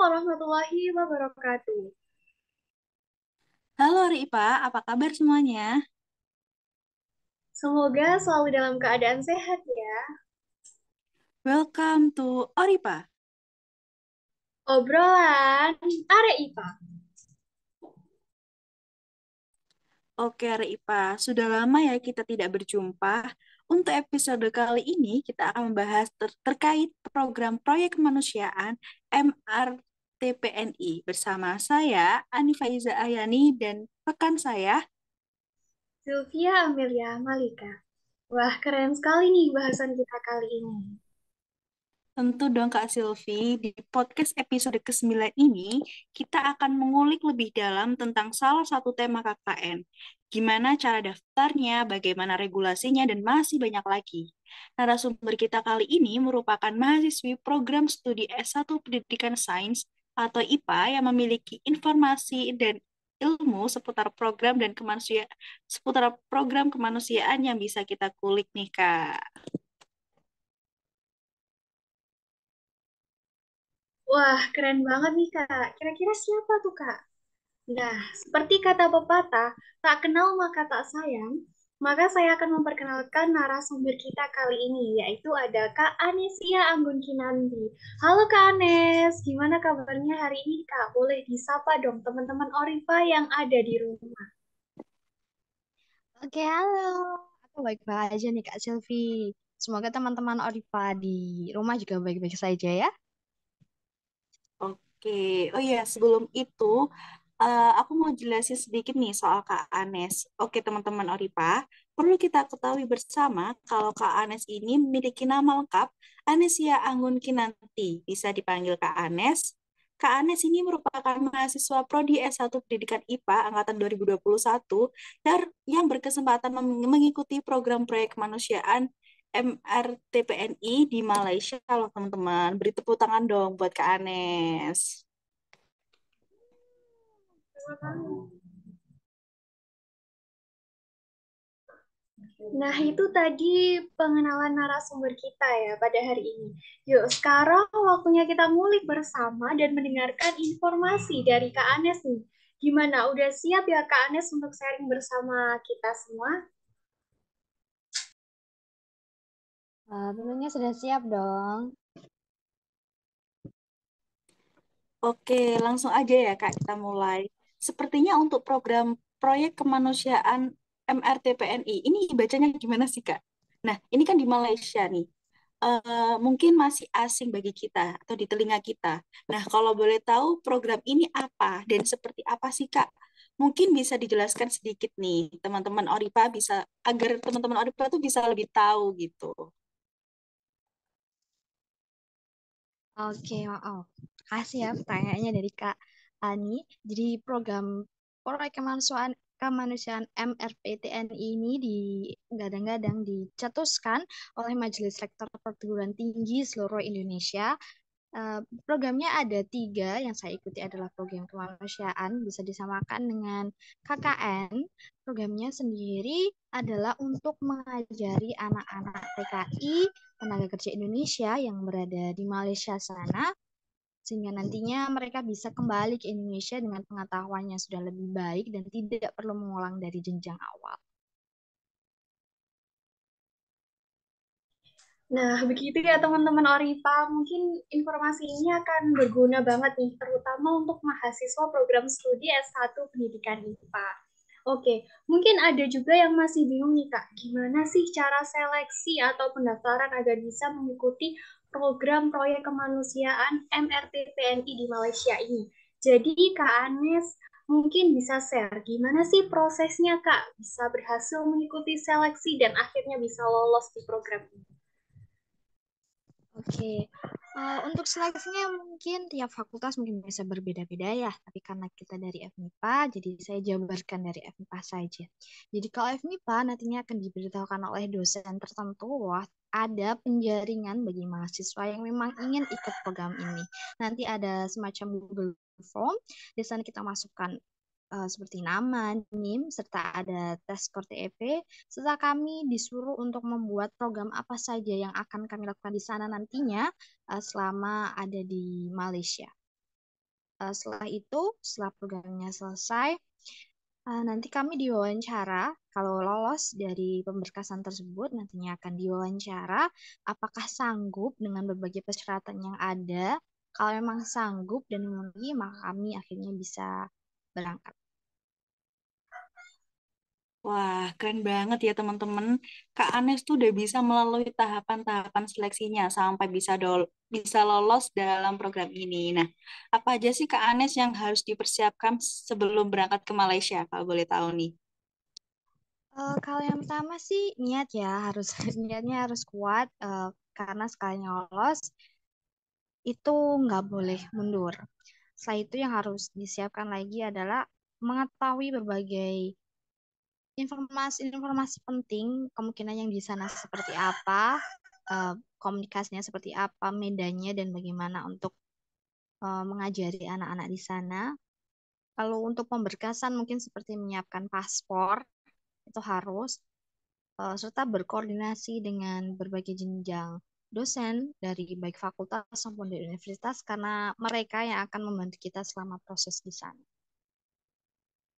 warahmatullahi wabarakatuh. Halo Ripa, apa kabar semuanya? Semoga selalu dalam keadaan sehat ya. Welcome to Oripa. Obrolan Are IPA. Oke Ripa, sudah lama ya kita tidak berjumpa. Untuk episode kali ini kita akan membahas terkait program proyek kemanusiaan MRTPNI bersama saya Ani Faiza Ayani dan rekan saya. Sylvia Amelia Malika. Wah, keren sekali nih bahasan kita kali ini. Tentu dong Kak Silvi, di podcast episode ke-9 ini kita akan mengulik lebih dalam tentang salah satu tema KKN. Gimana cara daftarnya, bagaimana regulasinya, dan masih banyak lagi. Narasumber kita kali ini merupakan mahasiswi program studi S1 Pendidikan Sains atau IPA yang memiliki informasi dan ilmu seputar program kemanusiaan yang bisa kita kulik nih Kak. Wah, keren banget nih Kak. Kira-kira siapa tuh Kak? Nah, seperti kata pepatah, tak kenal maka tak sayang, maka saya akan memperkenalkan narasumber kita kali ini, yaitu ada Kak Anesia Anggun Kinanti. Halo Kak Anes, gimana kabarnya hari ini Kak? Boleh disapa dong teman-teman Orifa yang ada di rumah. Oke, halo. Aku baik-baik aja nih, Kak Silvi. Semoga teman-teman Oripa di rumah juga baik-baik saja ya. Oke, oh iya sebelum itu aku mau jelasin sedikit nih soal Kak Anes. Oke teman-teman Oripa, perlu kita ketahui bersama kalau Kak Anes ini memiliki nama lengkap Anesia Anggun Kinanti, bisa dipanggil Kak Anes. Kak Anes ini merupakan mahasiswa Prodi S1 Pendidikan IPA angkatan 2021 dan yang berkesempatan mengikuti program proyek kemanusiaan MRTPNI di Malaysia loh teman-teman. Beri tepuk tangan dong buat Kak Anes. Nah, itu tadi pengenalan narasumber kita ya pada hari ini. Yuk, sekarang waktunya kita ngulik bersama dan mendengarkan informasi dari Kak Anes nih. Gimana, udah siap ya Kak Anes untuk sharing bersama kita semua? Tentunya sudah siap dong. Oke, langsung aja ya Kak, kita mulai. Sepertinya untuk program proyek kemanusiaan MRTPNI, ini bacanya gimana sih Kak? Nah, ini kan di Malaysia nih. Mungkin masih asing bagi kita atau di telinga kita. Nah, kalau boleh tahu program ini apa dan seperti apa sih Kak? Mungkin bisa dijelaskan sedikit nih, teman-teman Oripa bisa agar teman-teman Oripa tuh bisa lebih tahu gitu. Oke, oh, kasih ya pertanyaannya dari Kak Ani. Jadi program proyek kemanusiaan MRPTNI ini digadang-gadang dicetuskan oleh Majelis Rektor Perguruan Tinggi seluruh Indonesia. Programnya ada tiga, yang saya ikuti adalah program kemanusiaan, bisa disamakan dengan KKN. Programnya sendiri adalah untuk mengajari anak-anak TKI, tenaga kerja Indonesia yang berada di Malaysia sana, sehingga nantinya mereka bisa kembali ke Indonesia dengan pengetahuan yang sudah lebih baik dan tidak perlu mengulang dari jenjang awal. Nah, begitu ya teman-teman Oripa. Mungkin informasi ini akan berguna banget nih, terutama untuk mahasiswa program studi S1 Pendidikan IPA. Oke, mungkin ada juga yang masih bingung nih Kak, gimana sih cara seleksi atau pendaftaran agar bisa mengikuti program proyek kemanusiaan MRTPNI di Malaysia ini. Jadi Kak Anes mungkin bisa share gimana sih prosesnya Kak bisa berhasil mengikuti seleksi dan akhirnya bisa lolos di program ini. Oke, untuk seleksinya mungkin tiap fakultas mungkin bisa berbeda-beda ya, tapi karena kita dari FMIPA, jadi saya jabarkan dari FMIPA saja. Jadi kalau FMIPA nantinya akan diberitahukan oleh dosen tertentu, wah ada penjaringan bagi mahasiswa yang memang ingin ikut program ini. Nanti ada semacam Google Form, di sana kita masukkan seperti nama, NIM, serta ada tes skor TEP, serta kami disuruh untuk membuat program apa saja yang akan kami lakukan di sana nantinya selama ada di Malaysia. Setelah programnya selesai, nanti kami diwawancara. Kalau lolos dari pemberkasan tersebut, nantinya akan diwawancara apakah sanggup dengan berbagai persyaratan yang ada. Kalau memang sanggup dan memenuhi, maka kami akhirnya bisa berangkat. Wah, keren banget ya teman-teman. Kak Anes tuh udah bisa melalui tahapan-tahapan seleksinya sampai bisa lolos dalam program ini. Nah, apa aja sih Kak Anes yang harus dipersiapkan sebelum berangkat ke Malaysia, kalau boleh tahu nih? Kalau yang pertama sih niat ya, harus niatnya harus kuat, karena sekalinya lolos itu nggak boleh mundur. Setelah itu yang harus disiapkan lagi adalah mengetahui berbagai informasi-informasi penting, kemungkinan yang di sana seperti apa, eh, komunikasinya seperti apa, medannya, dan bagaimana untuk mengajari anak-anak di sana. Lalu untuk pemberkasan mungkin seperti menyiapkan paspor, itu harus, serta berkoordinasi dengan berbagai jenjang dosen dari baik fakultas maupun dari universitas, karena mereka yang akan membantu kita selama proses di sana.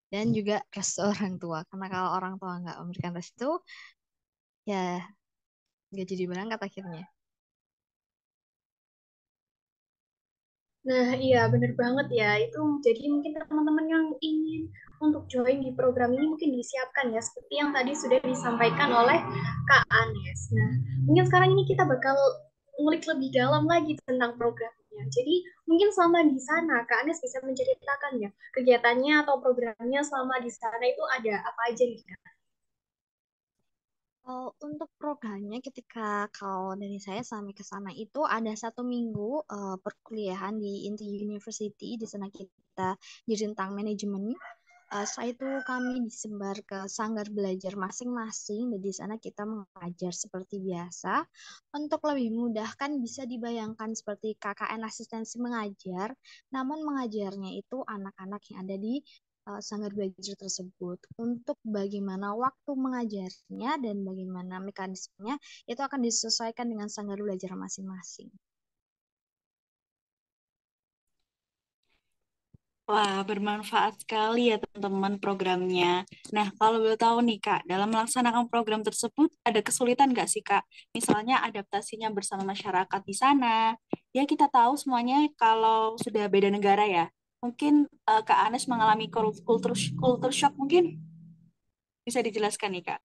Dan juga restu orang tua, karena kalau orang tua nggak memberikan restu, ya nggak jadi berangkat akhirnya. Nah, iya bener banget ya. Itu jadi mungkin teman-teman yang ingin untuk join di program ini mungkin disiapkan ya, seperti yang tadi sudah disampaikan oleh Kak Anes. Nah, mungkin sekarang ini kita bakal ngulik lebih dalam lagi tentang programnya. Jadi, mungkin selama di sana, Kak Anes bisa menceritakan ya, kegiatannya atau programnya selama di sana itu ada apa aja nih, Kak? Untuk programnya ketika kalau dari saya sampai ke sana itu ada 1 minggu perkuliahan di Inti University. Di sana kita di tentang manajemen. Setelah itu kami disebar ke sanggar belajar masing-masing dan di sana kita mengajar seperti biasa. Untuk lebih mudah kan bisa dibayangkan seperti KKN asistensi mengajar, namun mengajarnya itu anak-anak yang ada di sanggar belajar tersebut. Untuk bagaimana waktu mengajarnya dan bagaimana mekanismenya itu akan disesuaikan dengan sanggar belajar masing-masing. Wah, bermanfaat sekali ya teman-teman programnya. Nah, kalau boleh tahu nih Kak, dalam melaksanakan program tersebut ada kesulitan nggak sih Kak? Misalnya adaptasinya bersama masyarakat di sana. Ya kita tahu semuanya kalau sudah beda negara ya. Mungkin Kak Anes mengalami culture shock mungkin bisa dijelaskan nih Kak.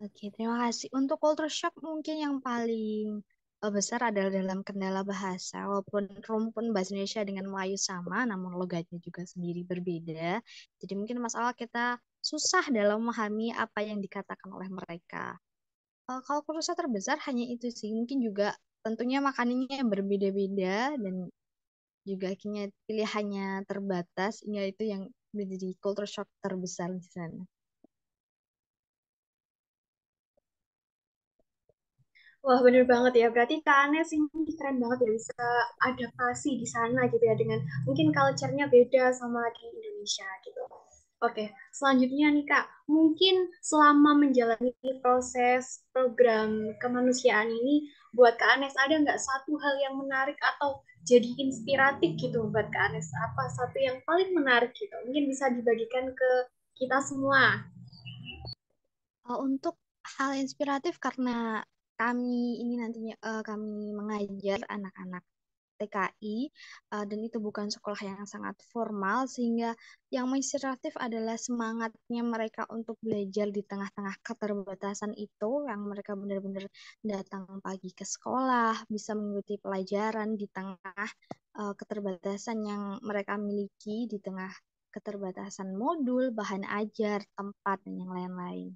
Oke, terima kasih. Untuk culture shock mungkin yang paling besar adalah dalam kendala bahasa. Walaupun rumpun bahasa Indonesia dengan Melayu sama, namun logatnya juga sendiri berbeda. Jadi mungkin masalah kita susah dalam memahami apa yang dikatakan oleh mereka. Kalau culture shock terbesar hanya itu sih. Mungkin juga tentunya makanannya yang berbeda-beda dan juga akhirnya pilihannya terbatas. Hingga itu yang menjadi culture shock terbesar di sana. Wah, bener banget ya. Berarti Kak Anes ini keren banget ya bisa adaptasi di sana gitu ya dengan mungkin culture-nya beda sama di Indonesia gitu. Oke, selanjutnya nih Kak, mungkin selama menjalani proses program kemanusiaan ini, buat Kak Anes ada nggak satu hal yang menarik atau jadi inspiratif gitu buat Kak Anes? Apa satu yang paling menarik gitu? Mungkin bisa dibagikan ke kita semua. Untuk hal inspiratif karena kami ini nantinya kami mengajar anak-anak TKI, dan itu bukan sekolah yang sangat formal sehingga yang menginspiratif adalah semangatnya mereka untuk belajar di tengah-tengah keterbatasan itu, yang mereka benar-benar datang pagi ke sekolah, bisa mengikuti pelajaran di tengah keterbatasan yang mereka miliki, di tengah keterbatasan modul, bahan ajar, tempat, dan yang lain-lain.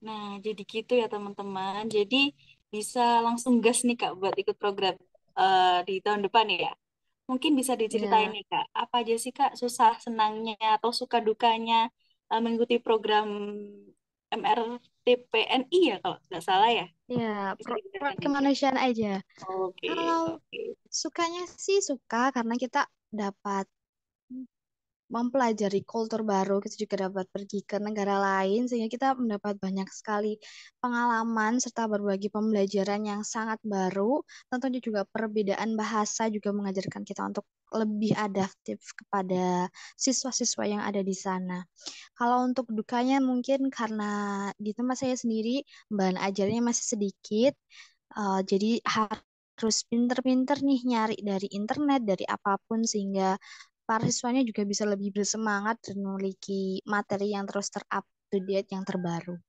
Nah, jadi gitu ya teman-teman. Jadi bisa langsung gas nih Kak buat ikut program di tahun depan ya. Mungkin bisa diceritain Ya, nih Kak, apa aja sih Kak susah senangnya atau suka dukanya mengikuti program MRTPNI ya kalau nggak salah ya. ya, Bisa dijelaskan proyek nih Kak. kemanusiaan aja. Oke, Kalau oke. sukanya sih suka karena kita dapat mempelajari kultur baru, kita juga dapat pergi ke negara lain, sehingga kita mendapat banyak sekali pengalaman serta berbagi pembelajaran yang sangat baru. Tentunya juga perbedaan bahasa juga mengajarkan kita untuk lebih adaptif kepada siswa-siswa yang ada di sana. Kalau untuk dukanya mungkin karena di tempat saya sendiri bahan ajarnya masih sedikit, jadi harus pinter-pinter nih nyari dari internet, dari apapun sehingga para siswanya juga bisa lebih bersemangat dan memiliki materi yang terus ter-up to date yang terbaru.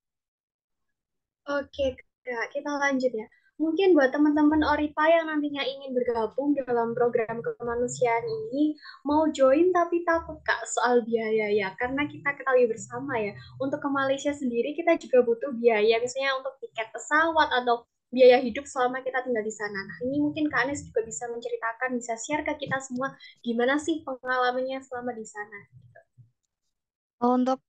Oke, Kak, kita lanjut ya. Mungkin buat teman-teman Oripa yang nantinya ingin bergabung dalam program kemanusiaan ini, mau join tapi takut Kak soal biaya ya, karena kita ketahui bersama ya, untuk ke Malaysia sendiri kita juga butuh biaya, misalnya untuk tiket pesawat atau biaya hidup selama kita tinggal di sana. Nah, ini mungkin Kak Anies juga bisa menceritakan, bisa share ke kita semua gimana sih pengalamannya selama di sana. Untuk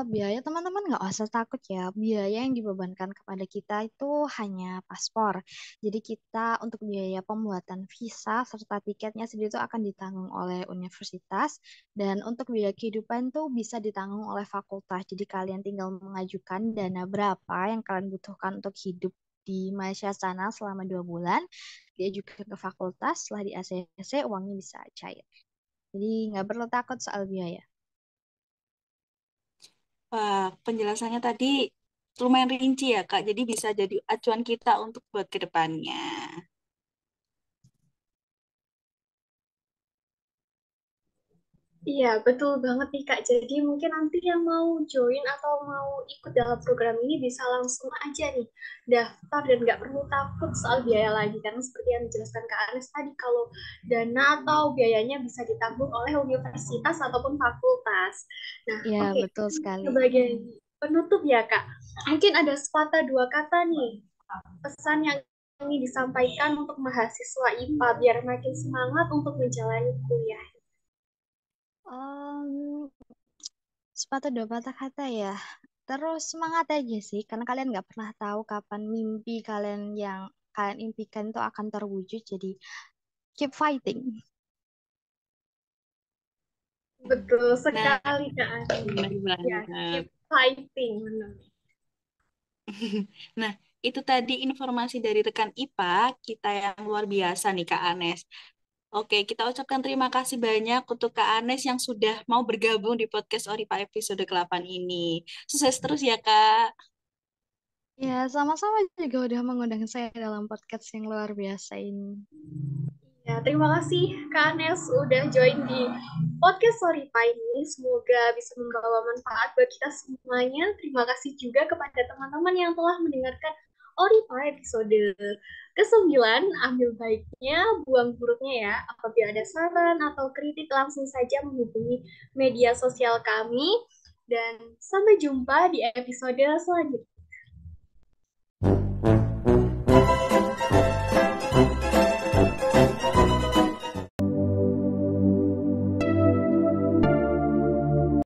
biaya teman-teman nggak usah takut ya. Biaya yang dibebankan kepada kita itu hanya paspor. Jadi kita untuk biaya pembuatan visa serta tiketnya sendiri itu akan ditanggung oleh universitas dan untuk biaya kehidupan tuh bisa ditanggung oleh fakultas. Jadi kalian tinggal mengajukan dana berapa yang kalian butuhkan untuk hidup di Malaysia sana selama 2 bulan. Dia juga ke fakultas, setelah di ACC uangnya bisa cair. Jadi nggak perlu takut soal biaya. Wah, penjelasannya tadi lumayan rinci ya, Kak. Jadi bisa jadi acuan kita untuk buat ke depannya. Iya, betul banget nih Kak. Jadi mungkin nanti yang mau join atau mau ikut dalam program ini bisa langsung aja nih daftar dan nggak perlu takut soal biaya lagi. Karena seperti yang dijelaskan Kak Anes tadi, kalau dana atau biayanya bisa ditanggung oleh universitas ataupun fakultas. Nah, Ya, oke. betul sekali. Sebagai penutup ya Kak, mungkin ada sepatah dua kata nih pesan yang ingin disampaikan untuk mahasiswa IPA biar makin semangat untuk menjalani kuliah. Em, Sepatah dua patah kata ya. Terus semangat aja sih, karena kalian nggak pernah tahu kapan mimpi kalian yang kalian impikan itu akan terwujud. Jadi keep fighting. Betul Nah, sekali Kak Ani. benar Ya, keep banget. fighting. Benar. Nah, itu tadi informasi dari rekan IPA kita yang luar biasa nih, Kak Anes. Oke, kita ucapkan terima kasih banyak untuk Kak Anes yang sudah mau bergabung di podcast Oripa episode ke-8 ini. Sukses terus ya, Kak. Ya, sama-sama juga udah mengundang saya dalam podcast yang luar biasa ini. Ya, terima kasih Kak Anes udah join di podcast Soripa ini. Semoga bisa membawa manfaat buat kita semuanya. Terima kasih juga kepada teman-teman yang telah mendengarkan Oripa episode ke-9. Ambil baiknya, buang buruknya ya. Apabila ada saran atau kritik, langsung saja menghubungi media sosial kami. Dan sampai jumpa di episode selanjutnya.